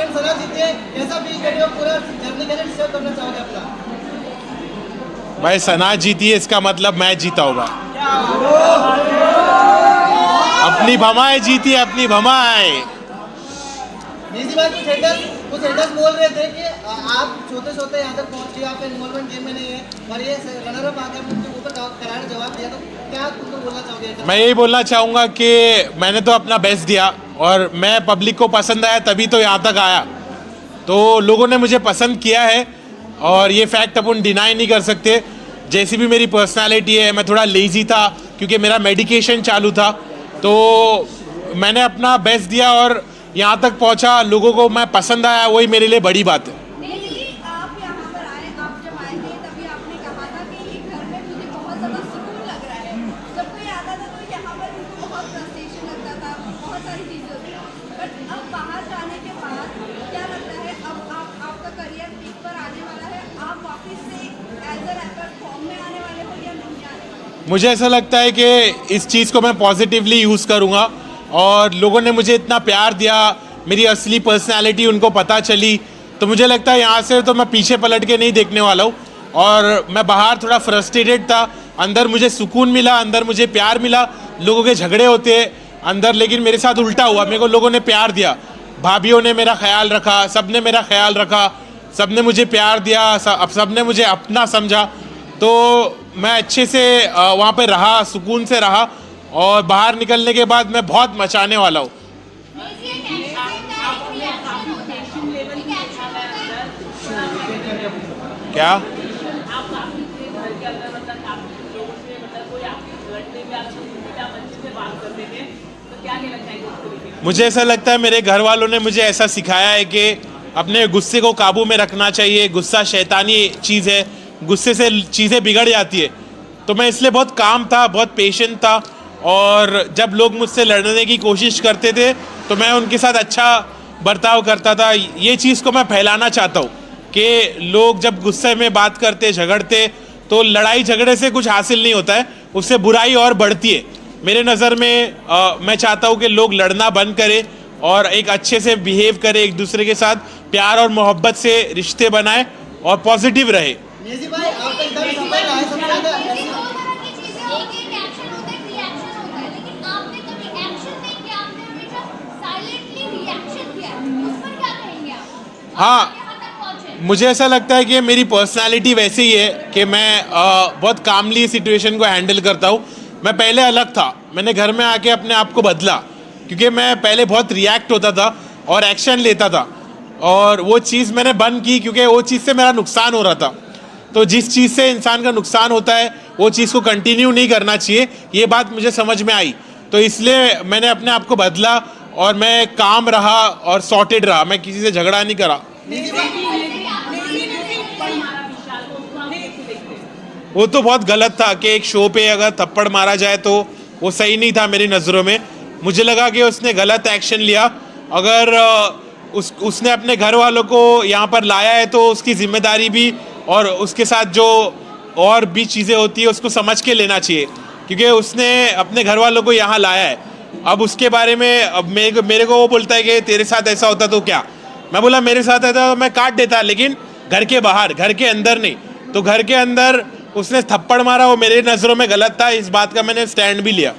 बहन सना जीती है, कैसा फील कर रहे हो? पूरा जर्नी कैसे डिस्कस करना चाहोगे अपना? भाई सना जीती है इसका मतलब मैं जीता होगा। अपनी भमाए जीती है, अपनी भमाए। इसी बात कुछ हेटर्स बोल रहे थे कि आप सोते यहाँ तक पहुंचे, आपका इन्वॉल्वमेंट गेम में नहीं है और ये रनर अप आके आपने उनके ऊपर करारा जवाब दिया, तो क्या तुमको बोलना चाहोगे? मैं यही बोलना चाहूँगा कि मैंने तो अपना बेस्ट दिया और मैं पब्लिक को पसंद आया तभी तो यहाँ तक आया। तो लोगों ने मुझे पसंद किया है और ये फैक्ट अपन डिनाई नहीं कर सकते। जैसी भी मेरी पर्सनालिटी है, मैं थोड़ा लेज़ी था क्योंकि मेरा मेडिकेशन चालू था, तो मैंने अपना बेस्ट दिया और यहाँ तक पहुँचा। लोगों को मैं पसंद आया, वही मेरे लिए बड़ी बात है। आप यहाँ पर आए, आप जब आए थे तभी आपने कहा था कि ये घर में मुझे बहुत ज़्यादा सुकून लग रहा है। जब कोई आता था तो यहाँ पर उनको बहुत फ्रस्ट्रेशन लगता था, बहुत सारी चीज़ें होती थी। बट अब बाहर जाने के बाद क्या लगता है, अब आपका करियर पीक पर आने वाला है, आप वापस से एज अ रैपर फॉर्म में आने वाले हो या नहीं आने वाले? मुझे ऐसा लगता है कि इस चीज़ को मैं पॉजिटिवली यूज़ करूँगा और लोगों ने मुझे इतना प्यार दिया, मेरी असली पर्सनालिटी उनको पता चली, तो मुझे लगता है यहाँ से तो मैं पीछे पलट के नहीं देखने वाला हूँ। और मैं बाहर थोड़ा फ्रस्ट्रेटेड था, अंदर मुझे सुकून मिला, अंदर मुझे प्यार मिला। लोगों के झगड़े होते हैं अंदर, लेकिन मेरे साथ उल्टा हुआ, मेरे को लोगों ने प्यार दिया। भाभीयों ने मेरा ख्याल रखा, सब ने मेरा ख्याल रखा, सब ने मुझे प्यार दिया, सब ने मुझे अपना समझा। तो मैं अच्छे से वहाँ पे रहा, सुकून से रहा और बाहर निकलने के बाद मैं बहुत मचाने वाला हूँ। क्या मुझे ऐसा लगता है मेरे घर वालों ने मुझे ऐसा सिखाया है कि अपने गुस्से को काबू में रखना चाहिए। गुस्सा शैतानी चीज़ है, गुस्से से चीज़ें बिगड़ जाती है। तो मैं इसलिए बहुत काम था, बहुत पेशेंट था और जब लोग मुझसे लड़ने की कोशिश करते थे तो मैं उनके साथ अच्छा बर्ताव करता था। ये चीज़ को मैं फैलाना चाहता हूँ कि लोग जब गुस्से में बात करते, झगड़ते, तो लड़ाई झगड़े से कुछ हासिल नहीं होता है, उससे बुराई और बढ़ती है। मेरे नज़र में मैं चाहता हूँ कि लोग लड़ना बंद करें और एक अच्छे से बिहेव करें, एक दूसरे के साथ प्यार और मोहब्बत से रिश्ते बनाएं और पॉजिटिव रहे। नेजी भाई, आपका इतना भी समय रहा है, सबसे ज़्यादा हाँ, मुझे ऐसा लगता है कि मेरी पर्सनालिटी वैसे ही है कि मैं बहुत कामली सिचुएशन को हैंडल करता हूँ। मैं पहले अलग था, मैंने घर में आके अपने आप को बदला क्योंकि मैं पहले बहुत रिएक्ट होता था और एक्शन लेता था और वो चीज़ मैंने बंद की क्योंकि वो चीज़ से मेरा नुकसान हो रहा था। तो जिस चीज़ से इंसान का नुकसान होता है वो चीज़ को कंटिन्यू नहीं करना चाहिए, ये बात मुझे समझ में आई। तो इसलिए मैंने अपने आप को बदला और मैं काम रहा और सॉर्टेड रहा, मैं किसी से झगड़ा नहीं करा। वो तो बहुत गलत था कि एक शो पे अगर थप्पड़ मारा जाए तो वो सही नहीं था मेरी नज़रों में। मुझे लगा कि उसने गलत एक्शन लिया। अगर उसने अपने घर वालों को यहाँ पर लाया है तो उसकी जिम्मेदारी भी और उसके साथ जो और भी चीज़ें होती है उसको समझ के लेना चाहिए क्योंकि उसने अपने घर वालों को यहाँ लाया है। अब उसके बारे में अब मेरे को वो बोलता है कि तेरे साथ ऐसा होता तो क्या। मैं बोला मेरे साथ ऐसा तो मैं काट देता, लेकिन घर के बाहर, घर के अंदर नहीं। तो घर के अंदर उसने थप्पड़ मारा, वो मेरे नज़रों में गलत था, इस बात का मैंने स्टैंड भी लिया। अभी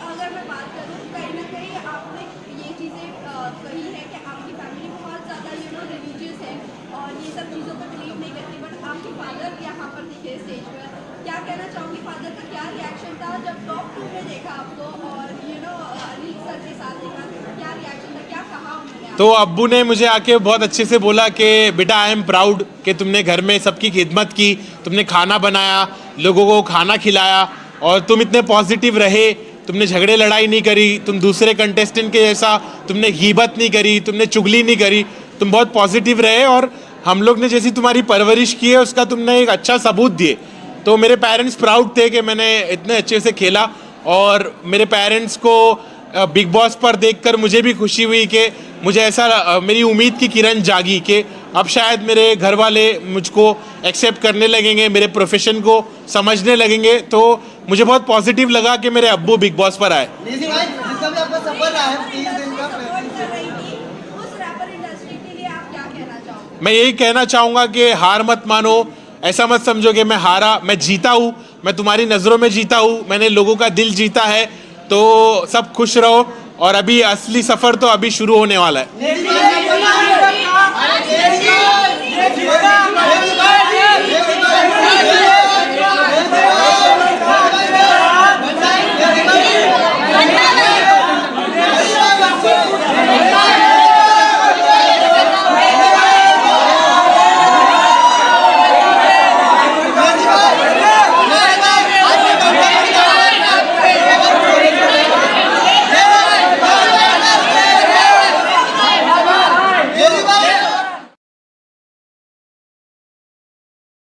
अगर मैं बात करूँ, कहीं ना कहीं आपने ये चीज़ें कही है कि आपकी फैमिली बहुत ज़्यादा रिलीजियस है और ये सब चीज़ों पर बिलीव नहीं करती, बट आपके फादर यहाँ पर दिखे स्टेज पर। क्या कहना चाहूँगी, फादर का क्या रिएक्शन था जब टॉप 2 में देखा आपको और अनिल सर के साथ देखा, क्या रिएक्शन था, क्या कहा उन्होंने? तो अब्बू ने मुझे आके बहुत अच्छे से बोला कि बेटा आई एम प्राउड कि तुमने घर में सबकी खिदमत की, तुमने खाना बनाया, लोगों को खाना खिलाया और तुम इतने पॉजिटिव रहे, तुमने झगड़े लड़ाई नहीं करी, तुम दूसरे कंटेस्टेंट के जैसा तुमने गीबत नहीं करी, तुमने चुगली नहीं करी, तुम बहुत पॉजिटिव रहे और हम लोग ने जैसी तुम्हारी परवरिश की है उसका तुमने एक अच्छा सबूत दिए। तो मेरे पेरेंट्स प्राउड थे कि मैंने इतने अच्छे से खेला और मेरे पेरेंट्स को बिग बॉस पर देखकर मुझे भी खुशी हुई कि मुझे ऐसा मेरी उम्मीद की किरण जागी कि अब शायद मेरे घर वाले मुझको एक्सेप्ट करने लगेंगे, मेरे प्रोफेशन को समझने लगेंगे। तो मुझे बहुत पॉजिटिव लगा कि मेरे अब्बू बिग बॉस पर आए। नेजी भाई, जितना भी आपका सफर रहा है 30 दिन का, कर रही थी, उस मैं यही कहना चाहूँगा कि हार मत मानो, ऐसा मत समझो कि मैं हारा, मैं जीता हूँ, मैं तुम्हारी नज़रों में जीता हूँ, मैंने लोगों का दिल जीता है। तो सब खुश रहो और अभी असली सफ़र तो अभी शुरू होने वाला है।